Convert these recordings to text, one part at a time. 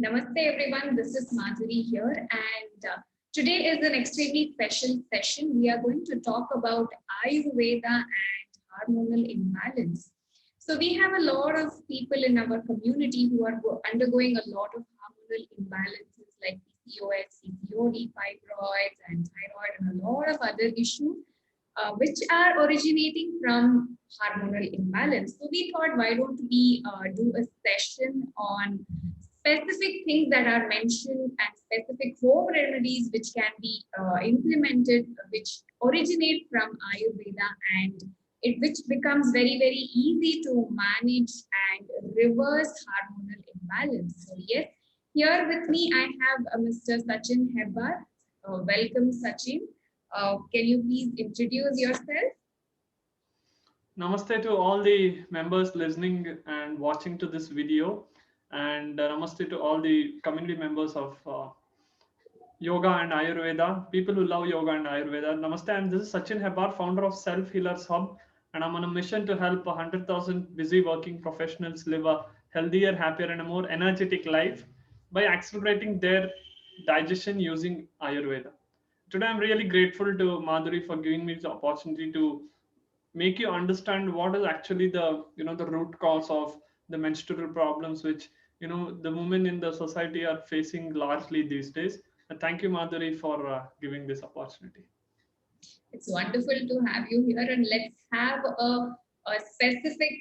Namaste everyone, this is Madhuri here and today is an extremely special session. We are going to talk about Ayurveda and hormonal imbalance. So we have a lot of people in our community who are undergoing a lot of hormonal imbalances like PCOS, PCOD, fibroids and thyroid and a lot of other issues which are originating from hormonal imbalance. So we thought, why don't we do a session on specific things that are mentioned and specific home remedies which can be implemented, which originate from Ayurveda, and it which becomes very, very easy to manage and reverse hormonal imbalance. So yes, here with me I have Mr. Sachin Hebbar. Welcome, Sachin. Can you please introduce yourself? Namaste to all the members listening and watching to this video, and namaste to all the community members of yoga and Ayurveda, people who love yoga and Ayurveda. Namaste, and this is Sachin Hebar, founder of Self Healers Hub, and I'm on a mission to help 100,000 busy working professionals live a healthier, happier, and a more energetic life by accelerating their digestion using Ayurveda. Today, I'm really grateful to Madhuri for giving me the opportunity to make you understand what is actually the root cause of the menstrual problems which the women in the society are facing largely these days. And thank you, Madhuri, for giving this opportunity. It's wonderful to have you here, and let's have a specific,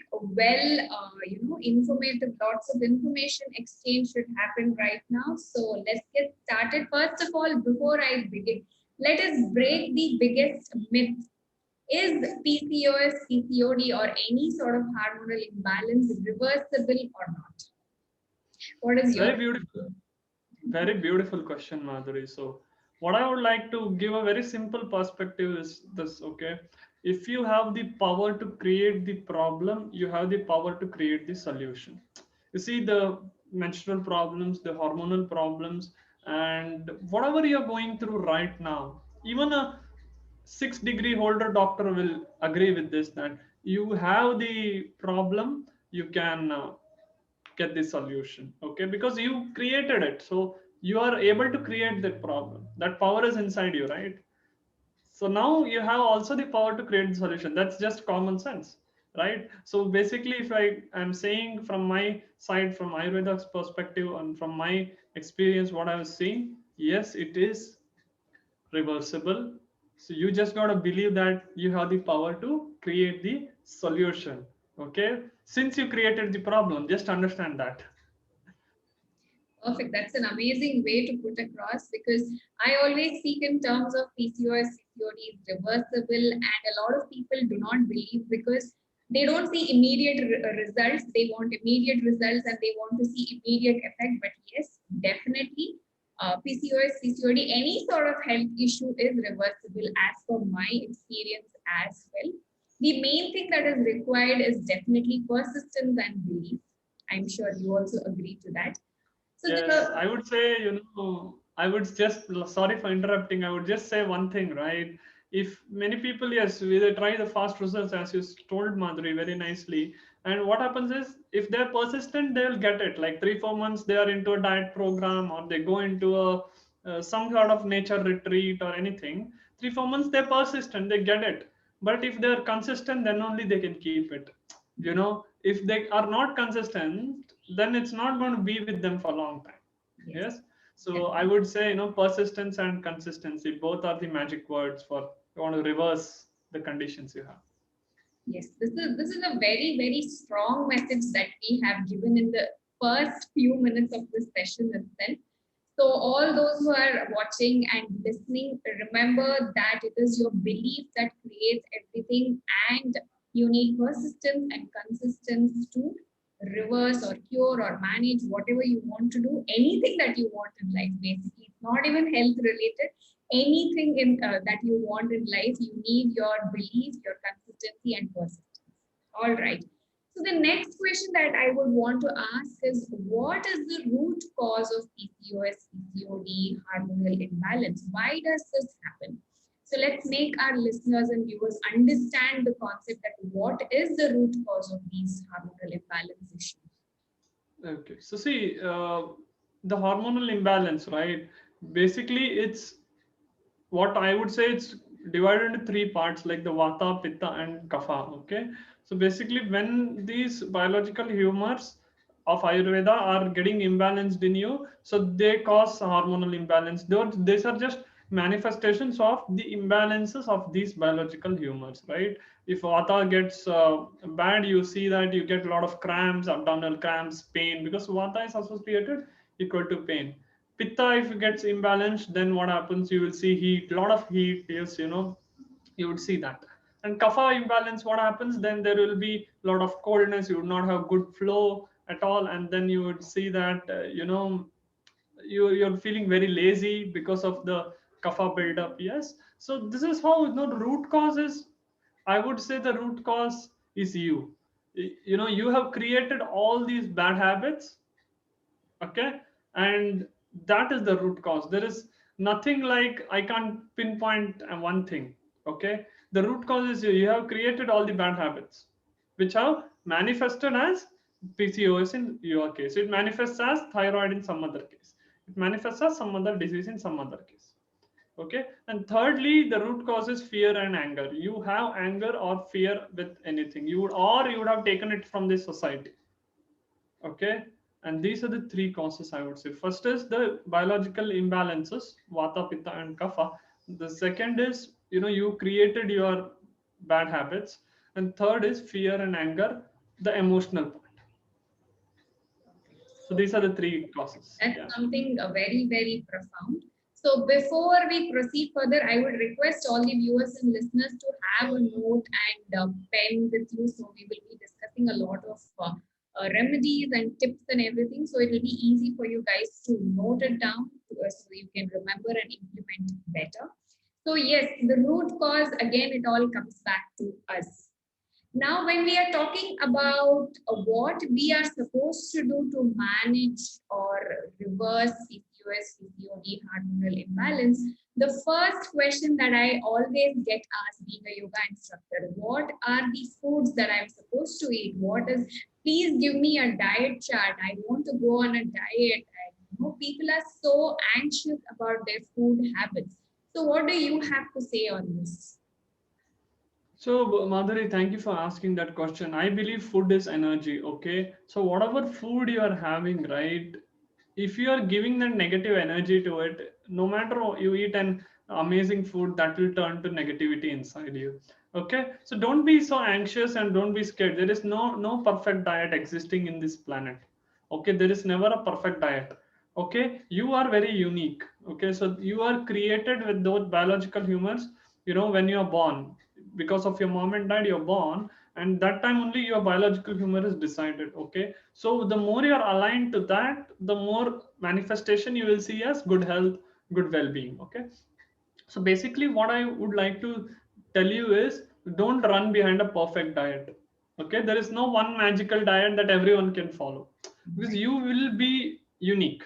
informative, lots of information exchange should happen right now. So let's get started. First of all, before I begin, let us break the biggest myth. Is PCOS, PCOD, or any sort of hormonal imbalance reversible or not? What is your Very beautiful. Very beautiful question, Madhuri. So, what I would like to give a very simple perspective is this, okay? If you have the power to create the problem, you have the power to create the solution. You see, the menstrual problems, the hormonal problems, and whatever you're going through right now, even a 6 degree holder doctor will agree with this that you have the problem, you can get the solution, okay, because you created it, so you are able to create that problem. That power is inside you, right? So now you have also the power to create the solution. That's just common sense, right? So basically, if I'm saying from my side, from Ayurveda's perspective and from my experience, what I was seeing, yes, it is reversible. So you just got to believe that you have the power to create the solution, okay? Since you created the problem, just understand that. perfect? That's an amazing way to put across, because I always speak in terms of PCOS, PCOD is reversible, and a lot of people do not believe because they don't see immediate results. They want immediate results and they want to see immediate effect. But yes, definitely, PCOS, PCOD, any sort of health issue is reversible as per my experience as well. The main thing that is required is definitely persistence and belief. I'm sure you also agree to that. So Yes, the I would say, I would just, sorry for interrupting, I would just say one thing, right? If many people, yes, they try the fast results, as you told Madhuri very nicely. And what happens is, if they're persistent, they'll get it. Like 3 4 months, they are into a diet program or they go into some sort of nature retreat or anything. 3 4 months, they're persistent, they get it. But if they're consistent, then only they can keep it. If they are not consistent, then it's not going to be with them for a long time. yes, Yes. So I definitely. would say, persistence and consistency both are the magic words for you want to reverse the conditions you have. Yes, this is a very, very strong message that we have given in the first few minutes of this session itself. So all those who are watching and listening, remember that it is your belief that creates everything, and you need persistence and consistency to reverse or cure or manage whatever you want to do, anything that you want in life. Basically, it's not even health related. Anything in that you want in life, you need your belief, your consistency, and persistence. All right. So the next question that I would want to ask is, what is the root cause of PCOS, PCOD, hormonal imbalance? Why does this happen? So let's make our listeners and viewers understand the concept that what is the root cause of these hormonal imbalance issues. Okay. So see, the hormonal imbalance, right? Basically, it's what I would say, it's divided into three parts, like the vata, pitta, and kapha. Okay, so basically, when these biological humors of Ayurveda are getting imbalanced in you, so they cause hormonal imbalance. These are just manifestations of the imbalances of these biological humors, right? If vata gets bad, you see that you get a lot of cramps, abdominal cramps, pain, because vata is associated equal to pain. Pitta, if it gets imbalanced, then what happens, you will see heat, a lot of heat. Yes, you would see that. And kapha imbalance, what happens, then there will be a lot of coldness, you would not have good flow at all, and then you would see that you're feeling very lazy because of the kapha buildup. Yes, so this is how, the root cause is, I would say the root cause is you. You have created all these bad habits. Okay, and that is the root cause. There is nothing like, I can't pinpoint one thing. Okay, the root cause is you have created all the bad habits which have manifested as PCOS in your case, it manifests as thyroid in some other case, it manifests as some other disease in some other case. Okay, and thirdly, the root cause is fear and anger. You have anger or fear with anything, you would have taken it from this society. Okay, and these are the three causes, I would say. First is the biological imbalances, vata, pitta, and kapha. The second is, you created your bad habits. And third is fear and anger, the emotional part. So So these are the three causes. that's Yeah. something very, very profound. So before we proceed further, I would request all the viewers and listeners to have a note and a pen with you. So we will be discussing a lot of remedies and tips and everything. So it will be easy for you guys to note it down so you can remember and implement better. So yes, the root cause, again, it all comes back to us. Now, when we are talking about what we are supposed to do to manage or reverse PCOS, PCOD, hormonal imbalance, the first question that I always get asked being a yoga instructor, what are the foods that I'm supposed to eat? Please give me a diet chart. I want to go on a diet. And, people are so anxious about their food habits. So, what do you have to say on this? So, Madhuri, thank you for asking that question. I believe food is energy. Okay. So, whatever food you are having, right? If you are giving that negative energy to it, no matter what you eat an amazing food, that will turn to negativity inside you. Okay. So, don't be so anxious and don't be scared. There is no perfect diet existing in this planet. Okay. There is never a perfect diet. Okay. You are very unique. Okay. So, you are created with those biological humors, when you are born, because of your mom and dad, you're born, and that time only your biological humor is decided. Okay, so the more you're aligned to that, the more manifestation you will see as good health, good well-being. Okay, so basically what I would like to tell you is, don't run behind a perfect diet. Okay, there is no one magical diet that everyone can follow, because you will be unique.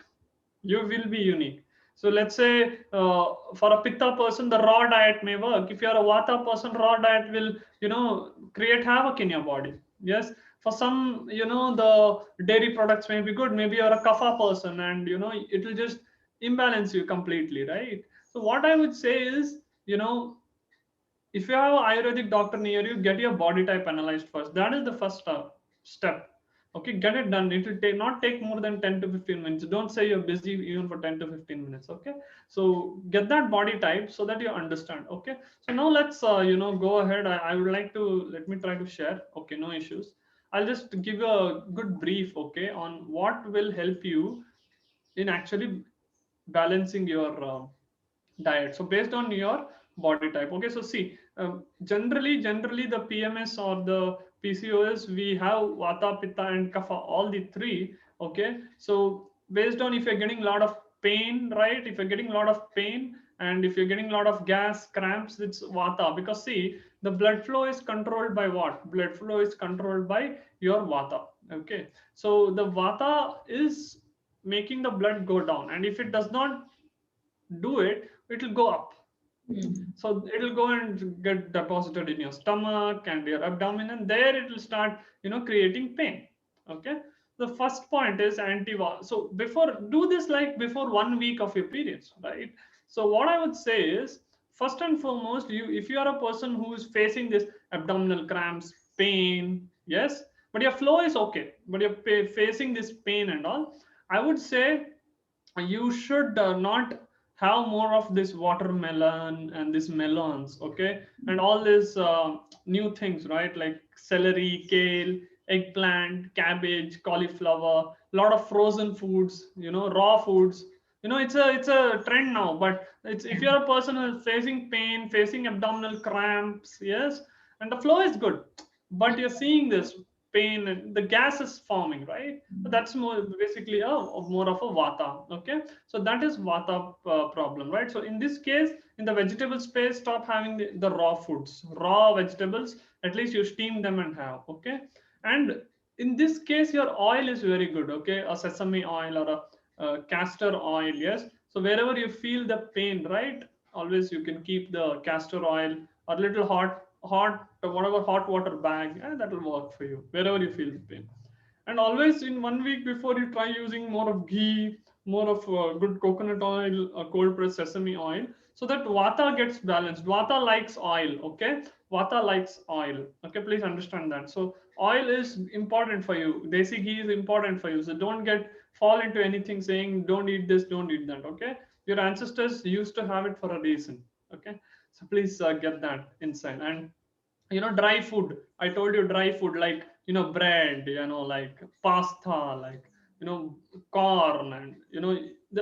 You will be unique. So let's say, for a pitta person, the raw diet may work. If you're a vata person, raw diet will, create havoc in your body. Yes, for some, the dairy products may be good. Maybe you're a kapha person, and it will just imbalance you completely, right? So what I would say is, you know if you have an Ayurvedic doctor near you, get your body type analyzed first. That is the first step. Okay, get it done. It will not take more than 10 to 15 minutes. Don't say you're busy even for 10 to 15 minutes. Okay, so get that body type so that you understand. Okay, so now let's go ahead. I would like to, let me try to share. Okay, no issues. I'll just give you a good brief, okay, on what will help you in actually balancing your diet. So based on your body type. Okay, so see, generally the PMS or the PCOS, we have vata, pitta, and kapha, all the three. Okay, so based on, if you're getting a lot of pain, right? If you're getting a lot of pain, and if you're getting a lot of gas, cramps, it's vata. Because see, the blood flow is controlled by what? Blood flow is controlled by your vata. Okay, so the vata is making the blood go down, and if it does not do it, it will go up. So it will go and get deposited in your stomach and your abdomen, and there it will start, creating pain. Okay. The first point is anti-war. So before, do this like before 1 week of your periods, right? So what I would say is, first and foremost, you, if you are a person who is facing this abdominal cramps, pain, yes, but your flow is okay, but you're facing this pain and all, I would say you should not have more of this watermelon and this melons, okay, and all these new things, right, like celery, kale, eggplant, cabbage, cauliflower, lot of frozen foods, raw foods. It's a trend now, but it's, if you're a person who is facing pain, facing abdominal cramps, yes, and the flow is good, but you're seeing this pain and the gas is forming, right? So that's more basically more of a vata. Okay, so that is vata problem, right? So in this case, in the vegetable space, stop having the raw foods, raw vegetables. At least you steam them and have. Okay, and in this case, your oil is very good. Okay, a sesame oil or a castor oil. Yes. So wherever you feel the pain, right? Always you can keep the castor oil or little hot whatever hot water bag, and that will work for you wherever you feel the pain. And always in 1 week before, you try using more of ghee, more of good coconut oil, cold pressed sesame oil, so that vata gets balanced. Vata likes oil. Okay, vata likes oil. Okay, please understand that. So oil is important for you, desi ghee is important for you, so don't get fall into anything saying don't eat this, don't eat that. Okay, your ancestors used to have it for a reason. Okay, so please get that inside. And dry food, I told you, dry food like bread, like pasta, like you know corn, and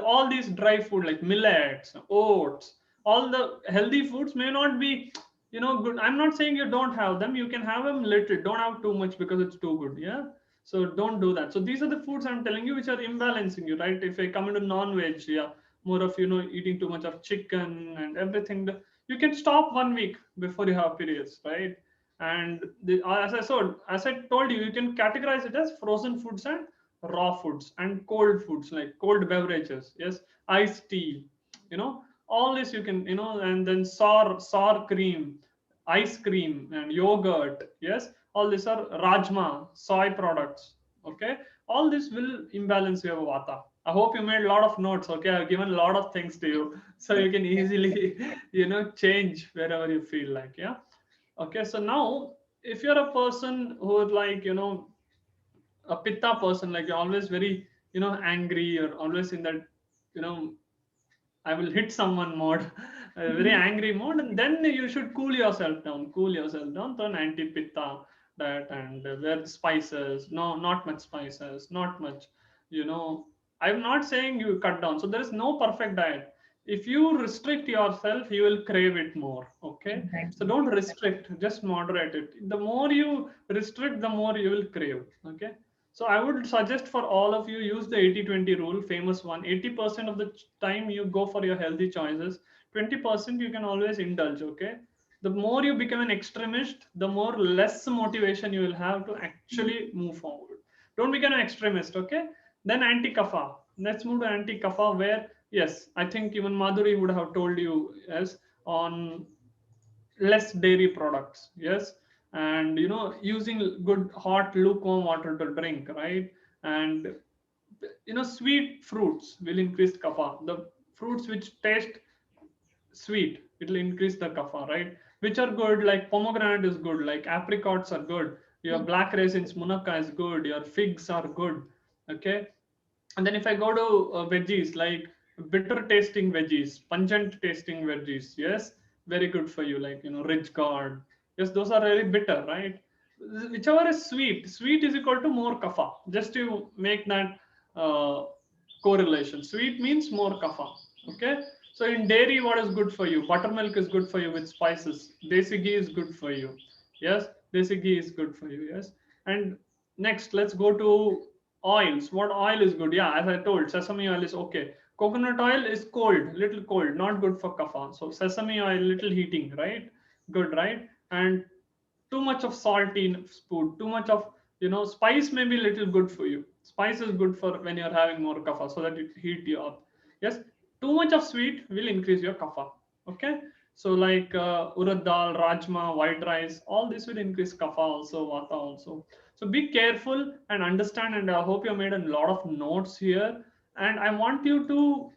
all these dry food like millets, oats, all the healthy foods may not be good. I'm not saying you don't have them, you can have them little, don't have too much because it's too good. Yeah, so don't do that. So these are the foods I'm telling you which are imbalancing you, right? If I come into non-veg, yeah, more of eating too much of chicken and everything, you can stop 1 week before you have periods, right? And as I told you, you can categorize it as frozen foods and raw foods and cold foods like cold beverages. Yes, iced tea. All this you can and then sour cream, ice cream, and yogurt. Yes, all these are rajma, soy products. Okay, all this will imbalance your vata. I hope you made a lot of notes. Okay, I've given a lot of things to you, so you can easily change wherever you feel like. Yeah. Okay, so now if you're a person who is like, a pitta person, like you're always very, angry, you're always in that, you know, I will hit someone mode, a very angry mode, and then you should cool yourself down to an anti-pitta diet and wear spices, no, not much spices, not much, you know. I'm not saying you cut down. So there is no perfect diet. If you restrict yourself, you will crave it more. Okay. So Exactly. don't restrict, just moderate it. The more you restrict, the more you will crave. Okay. So I would suggest for all of you, use the 80-20 rule, famous one. 80% of the time you go for your healthy choices, 20% you can always indulge. Okay. The more you become an extremist, the more less motivation you will have to actually move forward. Don't become an extremist. Okay. Then anti-kapha. Let's move to anti-kapha, where yes, I think even Madhuri would have told you, yes, on less dairy products. Yes, and using good hot lukewarm water to drink, right? And sweet fruits will increase kapha. The fruits which taste sweet, it will increase the kapha, right? Which are good, like pomegranate is good, like apricots are good, your black raisins, munaka is good, your figs are good. Okay. And then if I go to veggies, like bitter tasting veggies, pungent tasting veggies, yes, very good for you, like rich gourd. Yes, those are very bitter, right? Whichever is sweet, sweet is equal to more kapha. Just to make that uh, correlation, sweet means more kapha. Okay. So in dairy, what is good for you? Buttermilk is good for you with spices. Desi ghee is good for you. Yes, desi ghee is good for you. Yes. And next, let's go to oils. What oil is good? Yeah, as I told, sesame oil is okay. Coconut oil is cold, little cold, not good for kapha. So sesame oil, little heating, right? Good, right? And too much of salt in food, too much of spice may be little good for you. Spice is good for when you're having more kapha, so that it heat you up. Yes, too much of sweet will increase your kapha. Okay, so like urad dal, rajma, white rice, all this will increase kapha also, vata also. So be careful and understand, and I hope you made a lot of notes here. And I want you to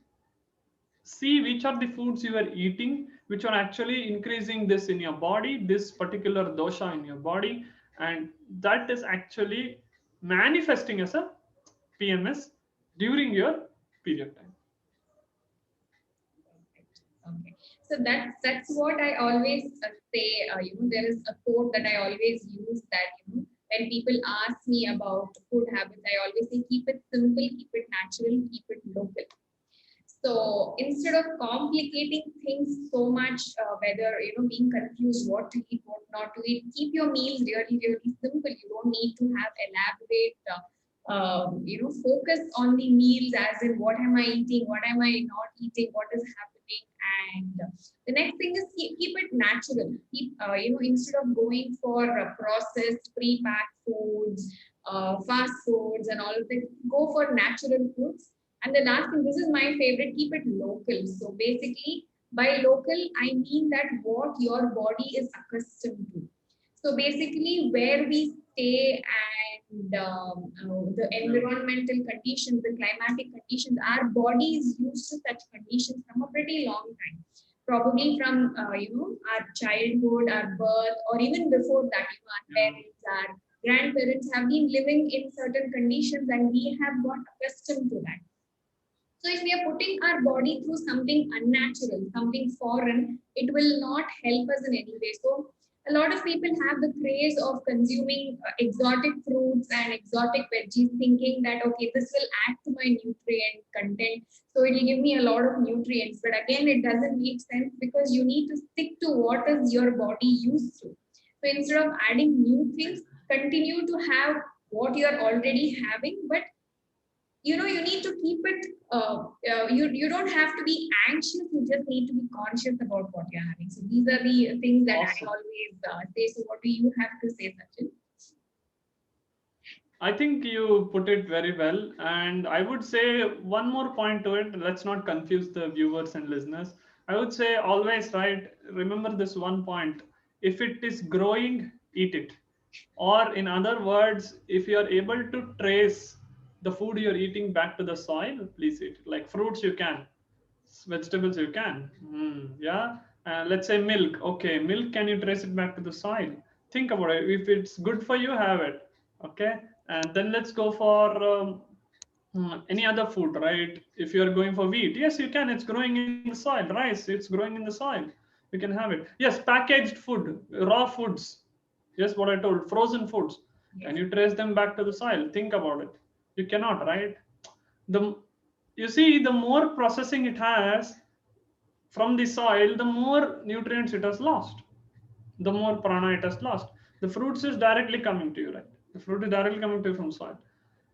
see which are the foods you are eating, which are actually increasing this in your body, this particular dosha in your body, and that is actually manifesting as a PMS during your period time. Okay, so that's what I always say. There is a quote that I always use that when people ask me about food habits, I always say keep it simple, keep it natural, keep it local. So instead of complicating things so much, whether being confused what to eat, what not to eat, keep your meals really, really simple. You don't need to have elaborate, focus on the meals as in what am I eating, what am I not eating, what is happening, and the next thing is keep it natural. Keep instead of going for processed, pre-packed foods, fast foods, and all of it, go for natural foods. And the last thing, this is my favorite, keep it local. So basically, by local, I mean that what your body is accustomed to. So basically, where we stay and the environmental conditions, the climatic conditions, our body is used to such conditions from a pretty long time. Probably from our childhood, our birth, or even before that, our parents, our grandparents have been living in certain conditions, and we have got accustomed to that. So if we are putting our body through something unnatural, something foreign, it will not help us in any way. So a lot of people have the craze of consuming exotic fruits and exotic veggies, thinking that, okay, this will add to my nutrient content. So it will give me a lot of nutrients. But again, it doesn't make sense because you need to stick to what is your body used to. So instead of adding new things, continue to have what you're already having, but you need to keep it you don't have to be anxious, you just need to be conscious about what you're having. So these are the things that Awesome. I always say. So what do you have to say, Sachin? I think you put it very well. And I would say one more point to it. Let's not confuse the viewers and listeners. I would say always, right? Remember this one point. If it is growing, eat it. Or in other words, if you are able to trace the food you're eating back to the soil, please eat it. Like fruits, you can. Vegetables, you can. Yeah. Let's say milk. Okay, milk, can you trace it back to the soil? Think about it. If it's good for you, have it. Okay. And then let's go for any other food, right? If you're going for wheat, yes, you can. It's growing in the soil. Rice, it's growing in the soil. You can have it. Yes, packaged food, raw foods. Yes, what I told, frozen foods. Can Yes. you trace them back to the soil? Think about it. You cannot, right? The You see, the more processing it has from the soil, the more nutrients it has lost, the more prana it has lost. The fruits is directly coming to you, right? The fruit is directly coming to you from soil.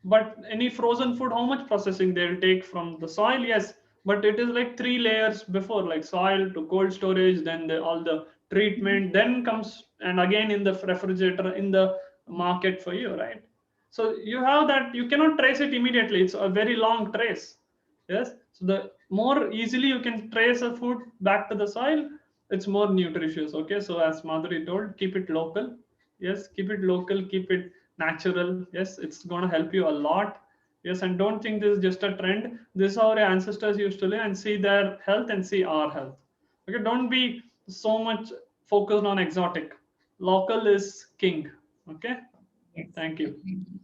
But any frozen food, how much processing they'll take from the soil? Yes, but it is like three layers before, like soil to cold storage, then all the treatment, then comes and again in the refrigerator in the market for you, right? So you have that, you cannot trace it immediately. It's a very long trace. Yes. So the more easily you can trace a food back to the soil, it's more nutritious. Okay. So as Madhuri told, keep it local. Yes, keep it local, keep it natural. Yes, it's gonna help you a lot. Yes, and don't think this is just a trend. This is how our ancestors used to live, and see their health and see our health. Okay, don't be so much focused on exotic. Local is king. Okay, Yes, thank you. definitely.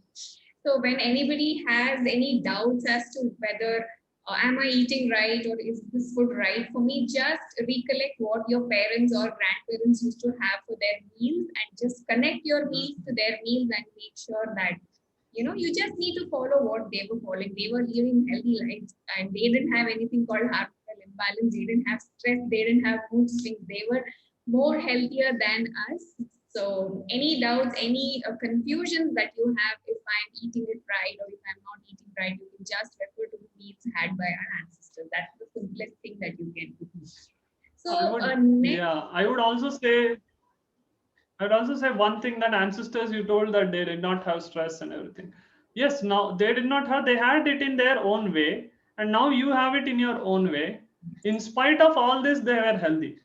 So when anybody has any doubts as to whether am I eating right or is this food right, for me, just recollect what your parents or grandparents used to have for their meals and just connect your meals to their meals and make sure that you just need to follow what they were following. They were living healthy lives and they didn't have anything called hormonal imbalance. They didn't have stress. They didn't have mood swings. They were more healthier than us. So any doubts, any confusions that you have, if I'm eating it right or if I'm not eating right, you can just refer to the meals had by our ancestors. That's the simplest thing that you can do. I So would, next, yeah, I would also say one thing, that ancestors, you told that they did not have stress and everything. Yes, now they did not have, they had it in their own way, and now you have it in your own way. In spite of all this, they were healthy.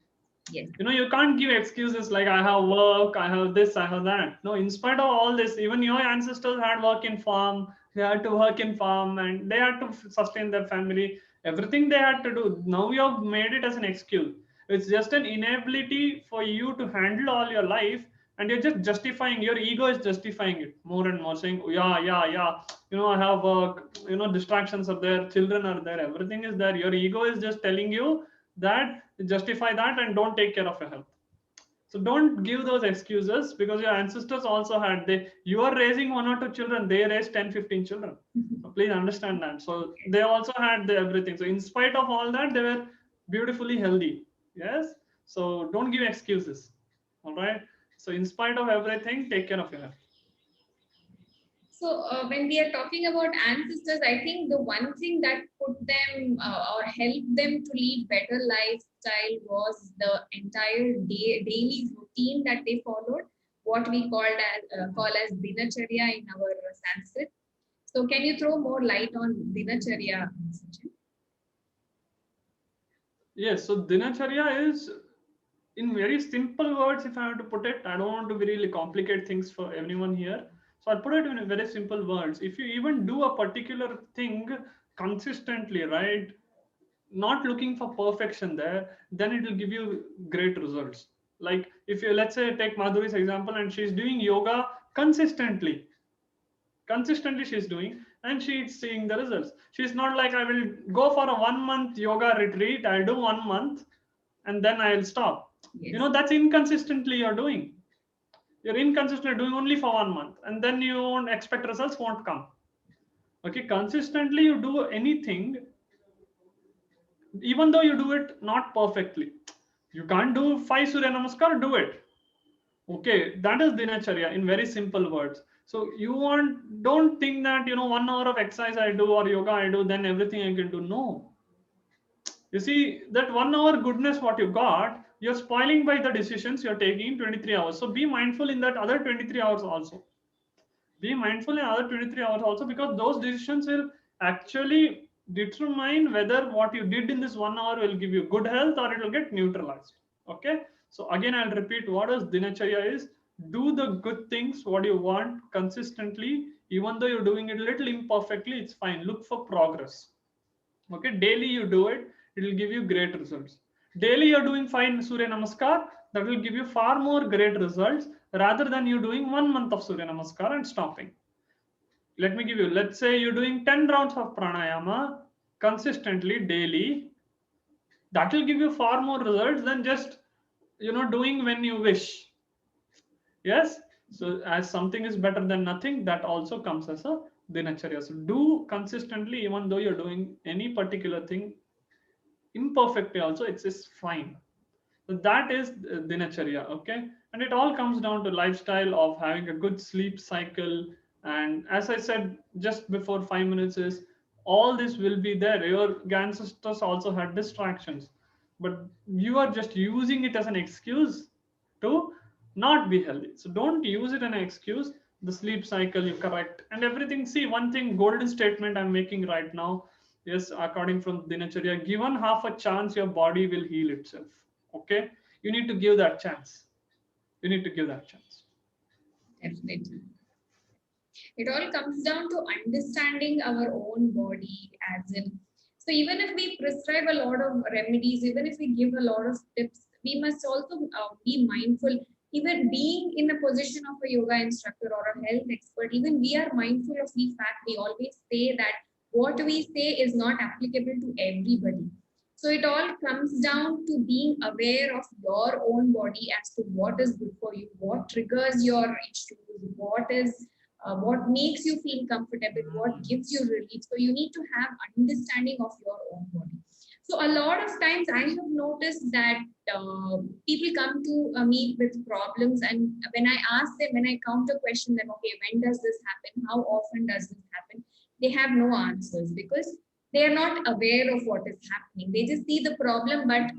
Yes. You can't give excuses like I have work, I have this, I have that. No, in spite of all this, even your ancestors had work in farm, they had to work in farm, and they had to sustain their family, everything they had to do. Now you have made it as an excuse. It's just an inability for you to handle all your life, and you're just justifying, your ego is justifying it more and more, saying, "Oh, yeah, yeah, yeah, I have work, distractions are there, children are there, everything is there." Your ego is just telling you that, justify that, and don't take care of your health. So don't give those excuses, because your ancestors also had, you are raising one or two children, they raised 10, 15 children. So please understand that. So they also had everything. So in spite of all that, they were beautifully healthy. Yes. So don't give excuses. All right. So in spite of everything, take care of your health. So when we are talking about ancestors, I think the one thing that put them or helped them to lead better lifestyle was the entire daily routine that they followed, what we call as dinacharya in our Sanskrit. So can you throw more light on dinacharya, Sachin? Yes. So dinacharya is, in very simple words, if I have to put it, I don't want to really complicate things for everyone here. So I'll put it in very simple words. If you even do a particular thing consistently, right, not looking for perfection there, then it will give you great results. Like if you, let's say, take Madhuri's example, and she's doing yoga consistently she's doing, and she's seeing the results. She's not like, I will go for a 1 month yoga retreat, I'll do 1 month and then I'll stop. Yes. That's inconsistently you're doing. You're inconsistently doing only for 1 month, and then you won't expect results, won't come. Okay, consistently you do anything, even though you do it not perfectly. You can't do 5 surya namaskar, do it. Okay, that is dinacharya in very simple words. So don't think that 1 hour of exercise I do or yoga I do, then everything I can do. No. You see, that 1 hour goodness what you got, you're spoiling by the decisions you're taking in 23 hours. So be mindful in that other 23 hours also. Be mindful in other 23 hours also, because those decisions will actually determine whether what you did in this 1 hour will give you good health or it will get neutralized. Okay. So again, I'll repeat, what is dinacharya is, do the good things what you want consistently, even though you're doing it a little imperfectly, it's fine. Look for progress. Okay, daily you do it, it will give you great results. Daily you're doing fine Surya Namaskar, that will give you far more great results rather than you doing 1 month of Surya Namaskar and stopping. Let me give you, let's say you're doing 10 rounds of pranayama consistently daily, that will give you far more results than just doing when you wish. Yes. So as something is better than nothing, that also comes as a dinacharya. So do consistently, even though you're doing any particular thing imperfectly also, it's just fine. So that is dinacharya. Okay. And it all comes down to lifestyle of having a good sleep cycle. And as I said just before 5 minutes, is all this will be there. Your ancestors also had distractions, but you are just using it as an excuse to not be healthy. So don't use it as an excuse. The sleep cycle you correct and everything. See, one thing, golden statement I'm making right now. Yes, according from dinacharya, given half a chance, your body will heal itself. Okay, you need to give that chance. You need to give that chance. Definitely. It all comes down to understanding our own body, as in, so even if we prescribe a lot of remedies, even if we give a lot of tips, we must also be mindful. Even being in a position of a yoga instructor or a health expert, even we are mindful of the fact we always say that what we say is not applicable to everybody. So it all comes down to being aware of your own body as to what is good for you, what triggers your issues, what makes you feel comfortable, what gives you relief. So you need to have understanding of your own body. So a lot of times I have noticed that people come to me with problems, and when I ask them, when I counter question them, okay, when does this happen? How often does this happen? They have no answers because they are not aware of what is happening. They just see the problem, but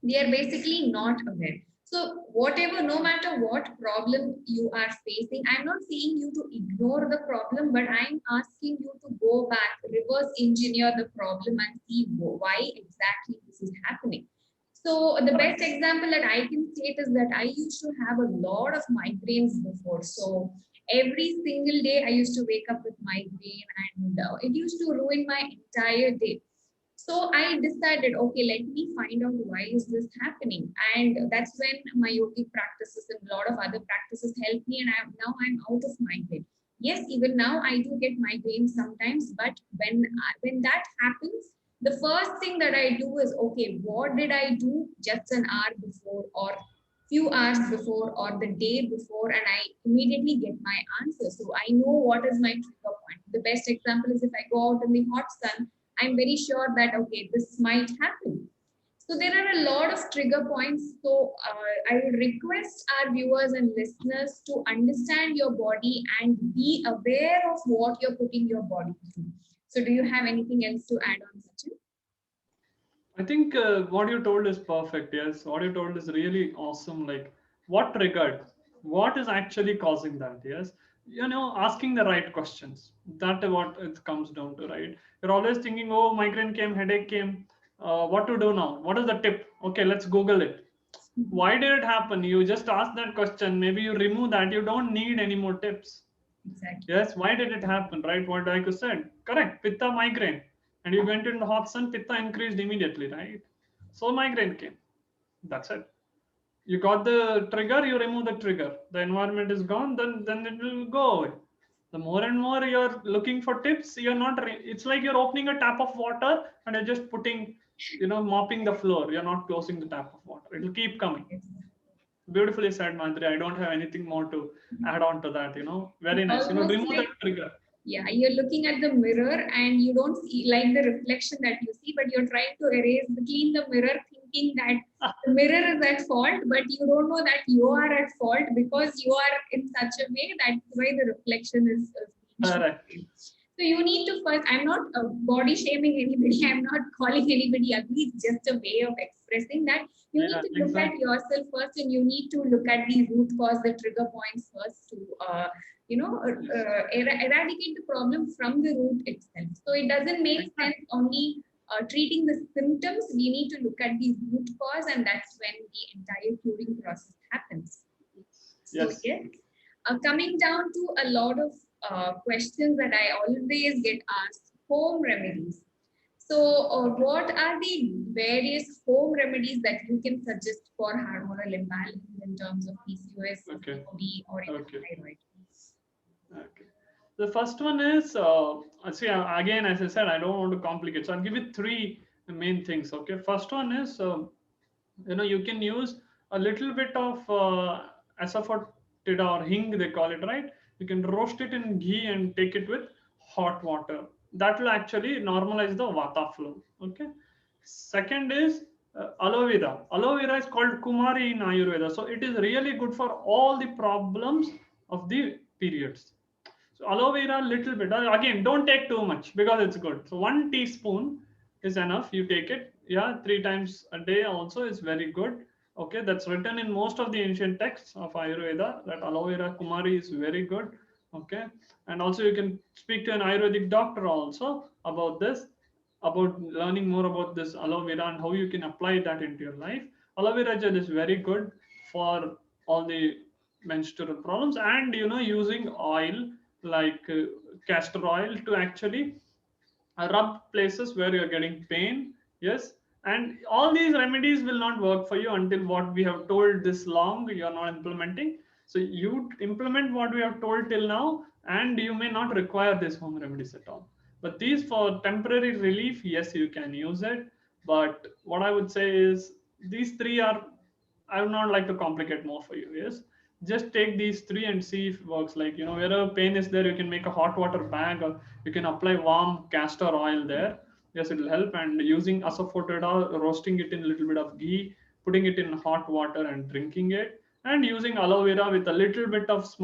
they are basically not aware. So whatever, no matter what problem you are facing, I'm not saying you to ignore the problem, but I'm asking you to go back, reverse engineer the problem and see why exactly this is happening. So the best example that I can state is that I used to have a lot of migraines before. So every single day I used to wake up with migraine, and it used to ruin my entire day. So I decided, okay, let me find out why is this happening. And that's when my yogic practices and a lot of other practices helped me, and now I'm out of migraine. Yes, even now I do get migraine sometimes, but when that happens, the first thing that I do is, okay, what did I do just an hour before or few hours before or the day before, and I immediately get my answer. So I know what is my trigger point. The best example is if I go out in the hot sun, I'm very sure that, okay, this might happen. So there are a lot of trigger points. So I would request our viewers and listeners to understand your body and be aware of what you're putting your body through. So do you have anything else to add on, Sachin? I think what you told is perfect. Yes, what you told is really awesome. Like, what triggered? What is actually causing that? Yes, asking the right questions. That is what it comes down to, right? You're always thinking, oh, migraine came, headache came. What to do now? What is the tip? Okay, let's Google it. Why did it happen? You just ask that question. Maybe you remove that. You don't need any more tips. Exactly. Yes, why did it happen? Right? What Daiku said. Correct. Pitta migraine. And you went into hot sun, pitta increased immediately, right? So migraine came. That's it. You got the trigger, you remove the trigger. The environment is gone, then it will go away. The more and more you're looking for tips, you're not. It's like you're opening a tap of water and you're just putting, mopping the floor. You're not closing the tap of water. It'll keep coming. Yes. Beautifully said, Madhuri. I don't have anything more to add on to that. Very It's nice. almost Remove that like, trigger. yeah, you're looking at the mirror and you don't see like the reflection that you see, but you're trying to clean the mirror, thinking that the mirror is at fault, but you don't know that you are at fault because you are in such a way that why the reflection is being Correct. shown. So you need to first, I'm not body shaming anybody, I'm not calling anybody ugly, it's just a way of expressing that. You need Yeah, to look at exactly. yourself first, and you need to look at the root cause, the trigger points first to Yes. eradicate the problem from the root itself. So it doesn't make sense Exactly. only treating the symptoms. We need to look at the root cause, and that's when the entire curing process happens. So Yes. yes, coming down to a lot of questions that I always get asked, home remedies. So what are the various home remedies that you can suggest for hormonal imbalance in terms of PCOS, Okay. PCOD, or even Okay. thyroid? Okay. The first one is, see, again, as I said, I don't want to complicate. So I'll give you three main things. Okay. First one is, you can use a little bit of asafoetida or hing, they call it, right? You can roast it in ghee and take it with hot water. That will actually normalize the vata flow. Okay. Second is aloe vera. Aloe vera is called kumari in Ayurveda. So it is really good for all the problems of the periods. So aloe vera, little bit. Again, don't take too much because it's good. So 1 teaspoon is enough. You take it, yeah, 3 times a day also is very good. Okay, that's written in most of the ancient texts of Ayurveda that aloe vera kumari is very good. Okay, and also you can speak to an Ayurvedic doctor also about this, about learning more about this aloe vera and how you can apply that into your life. Aloe vera gel is very good for all the menstrual problems, and using oil like castor oil to actually rub places where you're getting pain. Yes, and all these remedies will not work for you until what we have told this long you're not implementing. So you implement what we have told till now, and you may not require these home remedies at all. But these, for temporary relief, yes, you can use it. But what I would say is these three are, I would not like to complicate more for you. Yes, just take these three and see if it works. Like, wherever pain is there, you can make a hot water bag, or you can apply warm castor oil there. Yes, it will help. And using asafoetida, roasting it in a little bit of ghee, putting it in hot water and drinking it, and using aloe vera with a little bit of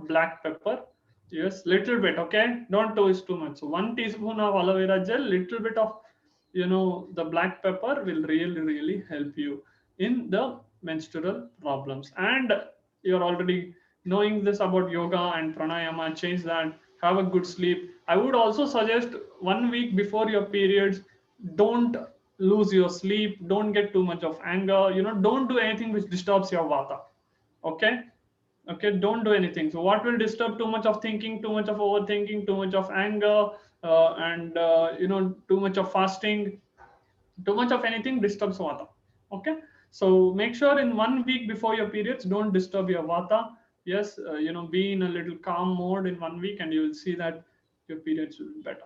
black pepper. Yes, little bit. Okay, don't toast too much. So 1 teaspoon of aloe vera gel, little bit of the black pepper will really really help you in the menstrual problems. And you're already knowing this about yoga and pranayama, change that, have a good sleep. I would also suggest 1 week before your periods, don't lose your sleep, don't get too much of anger, don't do anything which disturbs your vata. Okay. Okay, don't do anything. So what will disturb? Too much of thinking, too much of overthinking, too much of anger, and too much of fasting, too much of anything disturbs vata. Okay. So make sure in 1 week before your periods, don't disturb your vata. Yes, be in a little calm mode in 1 week, and you will see that your periods will be better.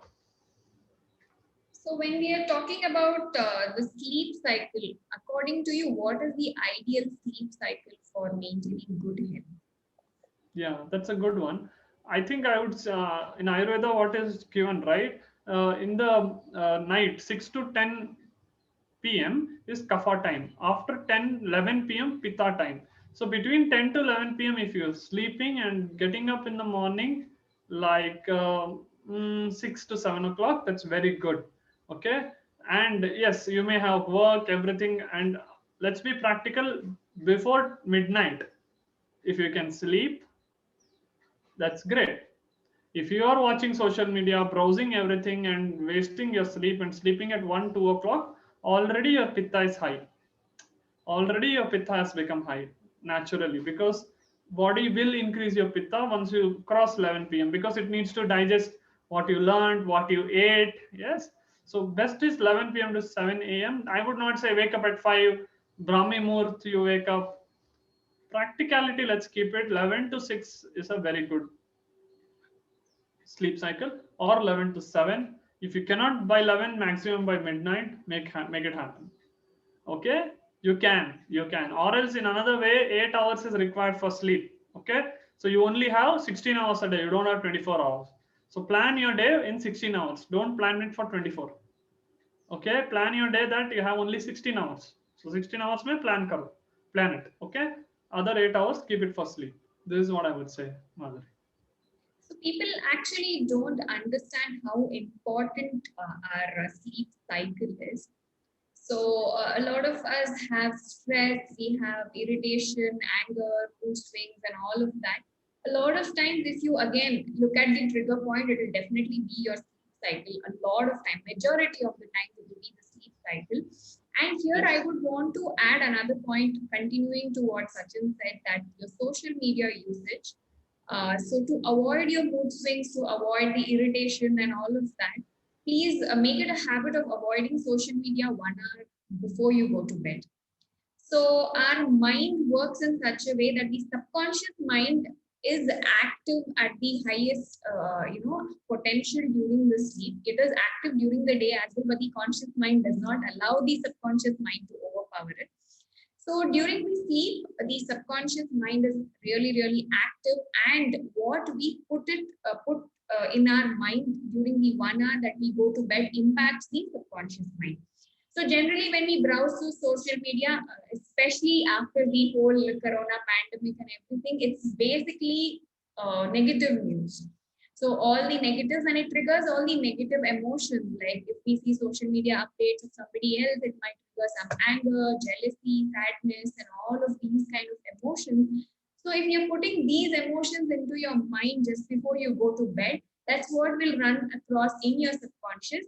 So when we are talking about the sleep cycle, according to you, what is the ideal sleep cycle for maintaining good health? Yeah, that's a good one. I think I would in Ayurveda, what is given, right? In the night, 6 to 10 p.m. is kapha time. After 10, 11 p.m. pitta time. So between 10 to 11 p.m., if you're sleeping and getting up in the morning, like 6 to 7 o'clock, that's very good. Okay. And yes, you may have work, everything. And let's be practical, before midnight, if you can sleep, that's great. If you are watching social media, browsing everything, and wasting your sleep and sleeping at 1, 2 o'clock, already your pitta is high. Already your pitta has become high naturally, because body will increase your pitta once you cross 11 p.m. because it needs to digest what you learned, what you ate. Yes. So best is 11 p.m. to 7 a.m. I would not say wake up at 5, Brahmi Muhurt, you wake up. Practicality, let's keep it 11 to 6 is a very good sleep cycle, or 11 to 7. If you cannot by 11, maximum by midnight, make it happen. Okay. You can, or else in another way, 8 hours is required for sleep. Okay. So you only have 16 hours a day, you don't have 24 hours. So plan your day in 16 hours, don't plan it for 24. Okay. Plan your day that you have only 16 hours. So 16 hours mein plan it. Okay. Other 8 hours keep it for sleep. This is what I would say, Madhuri. So people actually don't understand how important our sleep cycle is. So a lot of us have stress, we have irritation, anger, mood swings, and all of that. A lot of times, if you again look at the trigger point, it will definitely be your sleep cycle. A lot of time, majority of the time, it will be the sleep cycle. And here I Yes. would want to add another point, continuing to what Sachin said, that your social media usage. So to avoid your mood swings, to avoid the irritation and all of that, please make it a habit of avoiding social media 1 hour before you go to bed. So our mind works in such a way that the subconscious mind is active at the highest, potential during the sleep. It is active during the day as well, but the conscious mind does not allow the subconscious mind to overpower it. So during the sleep, the subconscious mind is really, really active, and what we put in our mind during the 1 hour that we go to bed impacts the subconscious mind. So generally, when we browse through social media, especially after the whole corona pandemic and everything, it's basically negative news. So all the negatives, and it triggers all the negative emotions. Like if we see social media updates of somebody else, it might trigger some anger, jealousy, sadness, and all of these kind of emotions. So if you're putting these emotions into your mind just before you go to bed, that's what will run across in your subconscious,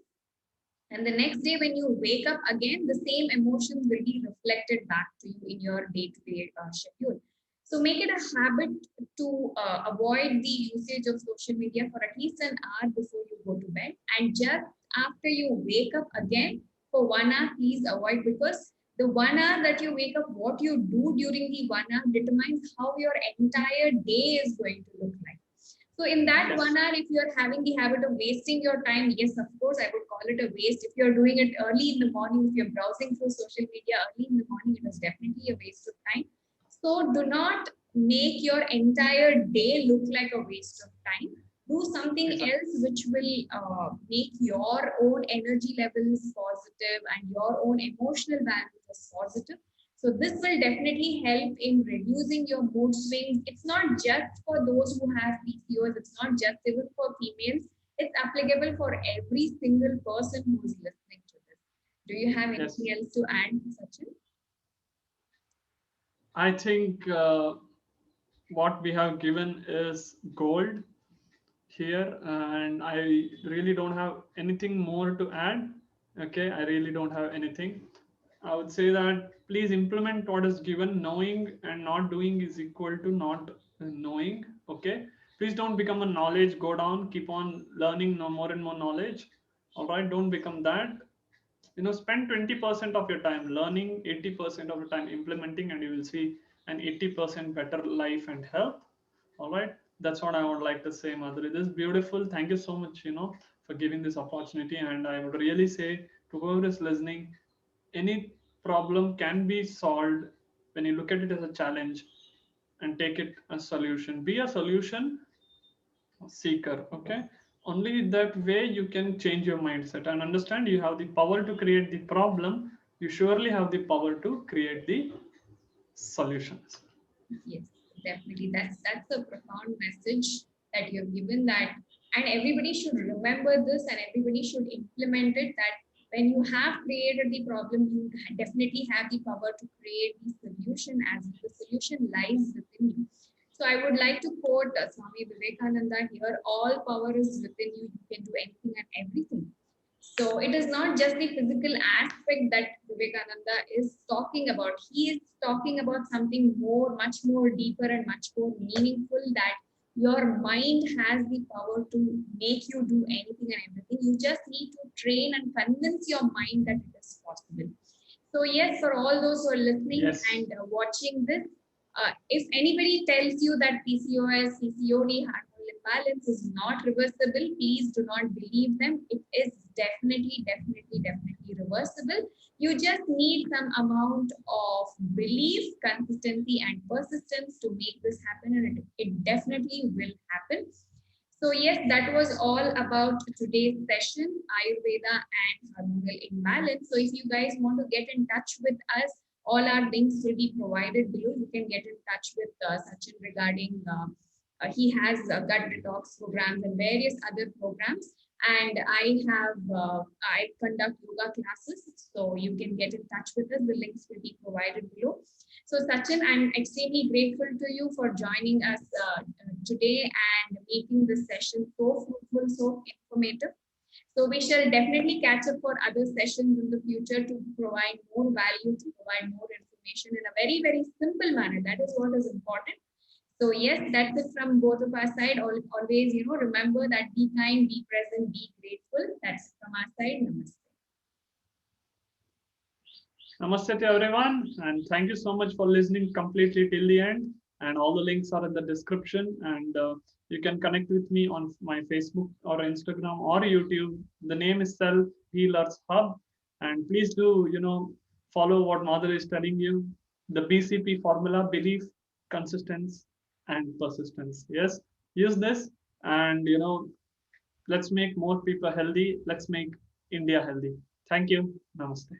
and the next day, when you wake up again, the same emotions will be reflected back to you in your day to day schedule. So, make it a habit to avoid the usage of social media for at least an hour before you go to bed. And just after you wake up again for 1 hour, please avoid, because the 1 hour that you wake up, what you do during the 1 hour determines how your entire day is going to look like. So in that Yes. 1 hour, if you're having the habit of wasting your time, yes, of course, I would call it a waste. If you're doing it early in the morning, if you're browsing through social media early in the morning, it is definitely a waste of time. So do not make your entire day look like a waste of time. Do something Exactly. else which will make your own energy levels positive and your own emotional balance positive. So this will definitely help in reducing your mood swings. It's not just for those who have PCOS. It's not just even for females. It's applicable for every single person who is listening to this. Do you have Yes. anything else to add, Sachin? I think what we have given is gold here, and I really don't have anything more to add. Okay, I really don't have anything. I would say that please implement what is given. Knowing and not doing is equal to not knowing. Okay, please don't become a knowledge go down. Keep on learning, no more and more knowledge. All right, don't become that. Spend 20% of your time learning, 80% of the time implementing, and you will see an 80% better life and health. All right, that's what I would like to say, Madhuri. This is beautiful. Thank you so much, for giving this opportunity. And I would really say to whoever is listening, any problem can be solved when you look at it as a challenge and take it as solution. Be a solution seeker. Okay, only that way you can change your mindset and understand you have the power to create the problem. You surely have the power to create the solutions. Yes, definitely. That's a profound message that you've given that, and everybody should remember this and everybody should implement it. That when you have created the problem, you definitely have the power to create the solution, as the solution lies within you. So I would like to quote Swami Vivekananda here: "All power is within you. You can do anything and everything." So it is not just the physical aspect that Vivekananda is talking about. He is talking about something more, much more deeper and much more meaningful, that your mind has the power to make you do anything and everything. You just need to train and convince your mind that it is possible. So yes, for all those who are listening Yes. and watching this, if anybody tells you that PCOS, PCOD, hormonal imbalance is not reversible, please do not believe them. It is definitely reversible. You just need some amount of belief, consistency, and persistence to make this happen, and it definitely will happen. So yes, that was all about today's session, Ayurveda and hormonal imbalance. So if you guys want to get in touch with us, all our links will be provided below. You can get in touch with Sachin regarding, he has gut detox programs and various other programs. And I conduct yoga classes. So you can get in touch with us. The links will be provided below. So Sachin, I'm extremely grateful to you for joining us today and making this session so fruitful, so informative. So we shall definitely catch up for other sessions in the future to provide more value, to provide more information in a very, very simple manner. That is what is important. So yes, that's it from both of our side. Always, remember that be kind, be present, be grateful. That's from our side. Namaste. Namaste to everyone, and thank you so much for listening completely till the end. And all the links are in the description, and you can connect with me on my Facebook or Instagram or YouTube. The name is Self Healers Hub, and please do follow what Madhuri is telling you. The BCP formula: belief, consistency, and persistence. Yes, use this, and let's make more people healthy. Let's make India healthy. Thank you. Namaste.